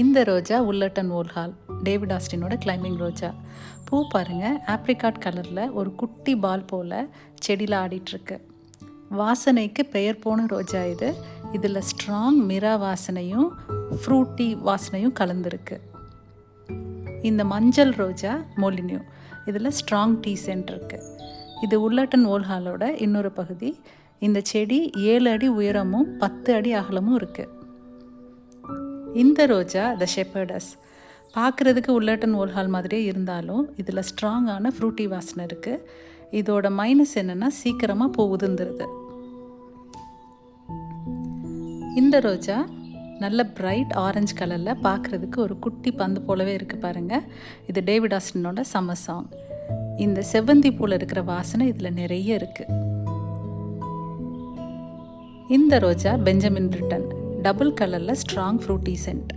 இந்த ரோஜா உல்லட்டன் ஓல்ஹால், David ஆஸ்டினோட climbing ரோஜா. பூ பாருங்கள், ஆப்ரிகாட் கலரில் ஒரு குட்டி பால் போல் செடியில் ஆடிட்டுருக்கு. வாசனைக்கு பெயர் போன ரோஜா இது. இதில் ஸ்ட்ராங் மிரா வாசனையும் ஃப்ரூட்டி வாசனையும் கலந்துருக்கு. இந்த மஞ்சள் ரோஜா மொலினியூ, இதில் ஸ்ட்ராங் டீ சென்ட் இருக்குது. இது உல்லட்டன் ஓல்ஹாலோட இன்னொரு பகுதி. இந்த செடி 7 அடி உயரமும் 10 அடி அகலமும் இருக்குது. இந்த ரோஜா த ஷெப்பர்டஸ், பார்க்குறதுக்கு உல்லட்டன் ஓல்ஹால் மாதிரியே இருந்தாலும் இதில் ஸ்ட்ராங்கான ஃப்ரூட்டி வாசனை இருக்குது. இதோட மைனஸ் என்னென்னா சீக்கிரமாக பூ உதிர்ந்துருது. இந்த ரோஜா நல்ல பிரைட் ஆரஞ்சு கலரில் பார்க்குறதுக்கு ஒரு குட்டி பந்து போலவே இருக்குது பாருங்கள். இது டேவிட் ஆஸ்டினோட சம்மர் சாங். இந்த செவ்வந்தி பூவில் இருக்கிற வாசனை இதில் நிறைய இருக்குது. இந்த ரோஜா பெஞ்சமின் பிரிட்டன், டபுள் கலரில் ஸ்ட்ராங் ஃப்ரூட்டி சென்ட்.